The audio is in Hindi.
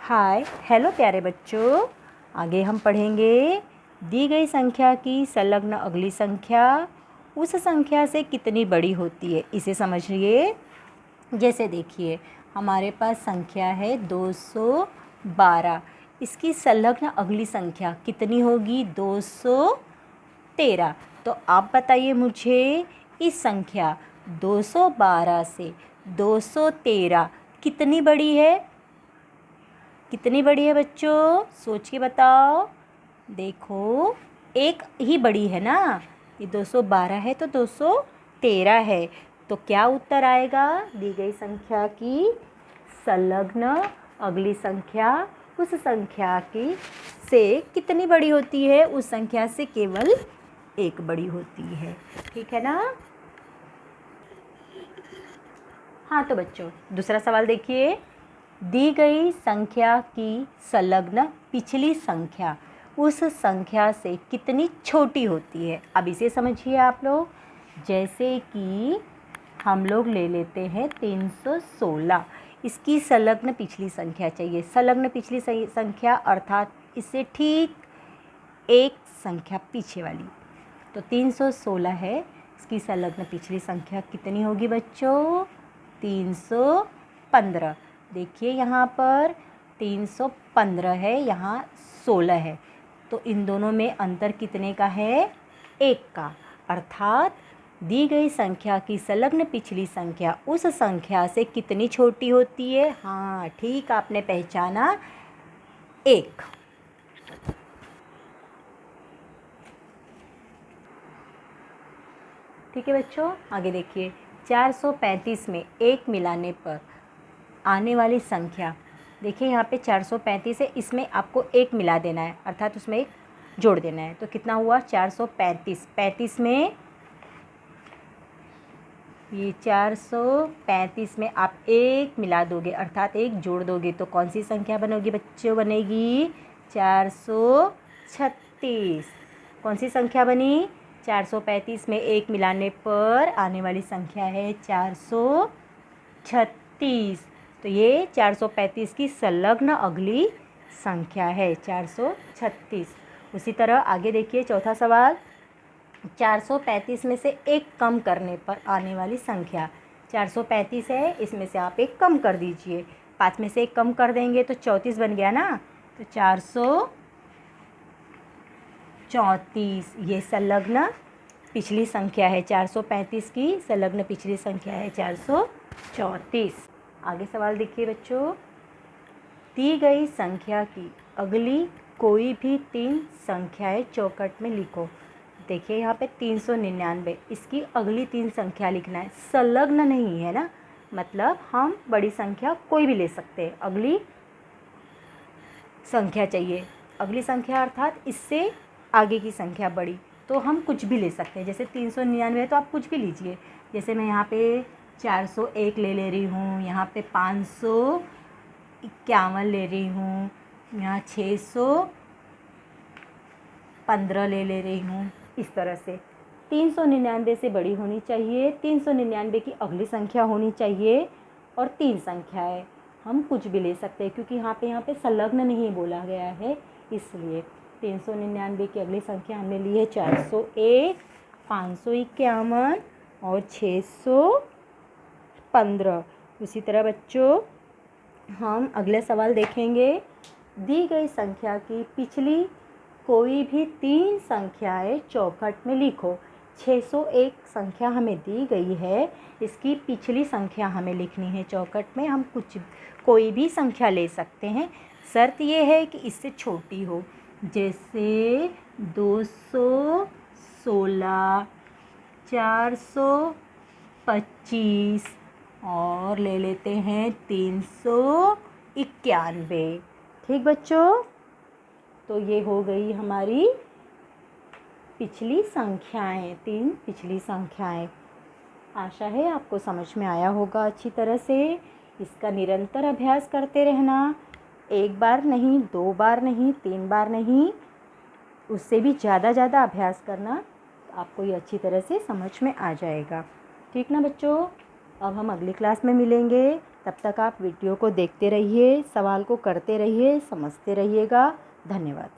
हाय हेलो प्यारे बच्चों, आगे हम पढ़ेंगे दी गई संख्या की संलग्न अगली संख्या उस संख्या से कितनी बड़ी होती है, इसे समझिए। जैसे देखिए, हमारे पास संख्या है 212। इसकी संलग्न अगली संख्या कितनी होगी? 213। तो आप बताइए मुझे, इस संख्या 212 से 213 कितनी बड़ी है? कितनी बड़ी है बच्चों? सोच के बताओ। देखो, एक ही बड़ी है ना, ये 212 है तो 213 है। तो क्या उत्तर आएगा? दी गई संख्या की संलग्न अगली संख्या उस संख्या की से कितनी बड़ी होती है? उस संख्या से केवल एक बड़ी होती है। ठीक है ना? हाँ तो बच्चों, दूसरा सवाल देखिए। दी गई संख्या की संलग्न पिछली संख्या उस संख्या से कितनी छोटी होती है? अब इसे समझिए आप लोग। जैसे कि हम लोग ले लेते हैं 316। इसकी संलग्न पिछली संख्या चाहिए। संलग्न पिछली संख्या अर्थात इससे ठीक एक संख्या पीछे वाली। तो 316 है, इसकी संलग्न पिछली संख्या कितनी होगी बच्चों? 315। देखिए यहाँ पर 315 है, यहाँ 16 है, तो इन दोनों में अंतर कितने का है? एक का। अर्थात दी गई संख्या की संलग्न पिछली संख्या उस संख्या से कितनी छोटी होती है? हाँ ठीक, आपने पहचाना, एक। ठीक है बच्चों, आगे देखिए। 435 में एक मिलाने पर आने वाली संख्या, देखिए यहाँ पे 435 है, इसमें आपको एक मिला देना है, अर्थात उसमें एक जोड़ देना है। तो कितना हुआ? 435। 35 में ये 435 में आप एक मिला दोगे, अर्थात एक जोड़ दोगे, तो कौन सी संख्या बनेगी बच्चों? बनेगी 436। कौन सी संख्या बनी? 435 में एक मिलाने पर आने वाली संख्या है 436। तो ये 435 की संलग्न अगली संख्या है 436। उसी तरह आगे देखिए, चौथा सवाल। 435 में से एक कम करने पर आने वाली संख्या। 435 है, इसमें से आप एक कम कर दीजिए। 5 में से एक कम कर देंगे तो 34 बन गया ना। तो 434 ये संलग्न पिछली संख्या है। 435 की संलग्न पिछली संख्या है 434। आगे सवाल देखिए बच्चों। दी गई संख्या की अगली कोई भी 3 संख्याएं चौखट में लिखो। देखिए यहाँ पे 399, इसकी अगली 3 संख्या लिखना है, संलग्न नहीं है ना, मतलब हम बड़ी संख्या कोई भी ले सकते हैं। अगली संख्या चाहिए, अगली संख्या अर्थात इससे आगे की संख्या बड़ी, तो हम कुछ भी ले सकते हैं। जैसे 399 है तो आप कुछ भी लीजिए। जैसे मैं यहाँ पे 401 ले रही हूँ, यहाँ पे 551 ले रही हूँ, यहाँ 615 ले रही हूँ। इस तरह से 399 से बड़ी होनी चाहिए, 399 की अगली संख्या होनी चाहिए, और 3 संख्याएं हम कुछ भी ले सकते हैं, क्योंकि यहाँ पे संलग्न नहीं बोला गया है, इसलिए 399 की अगली संख्या हमने ली है 401, 551 और 615। उसी तरह बच्चों हम अगले सवाल देखेंगे। दी गई संख्या की पिछली कोई भी 3 संख्याएं चौखट में लिखो। 601 संख्या हमें दी गई है, इसकी पिछली संख्या हमें लिखनी है चौखट में। हम कोई भी संख्या ले सकते हैं, शर्त ये है कि इससे छोटी हो। जैसे 216, 425 और ले लेते हैं 391। ठीक बच्चों, तो ये हो गई हमारी पिछली संख्याएं, 3 पिछली संख्याएं। आशा है आपको समझ में आया होगा अच्छी तरह से। इसका निरंतर अभ्यास करते रहना, एक बार नहीं, 2 बार नहीं, 3 बार नहीं, उससे भी ज़्यादा अभ्यास करना, तो आपको ये अच्छी तरह से समझ में आ जाएगा। ठीक ना बच्चों? अब हम अगली क्लास में मिलेंगे, तब तक आप वीडियो को देखते रहिए, सवाल को करते रहिए, समझते रहिएगा। धन्यवाद।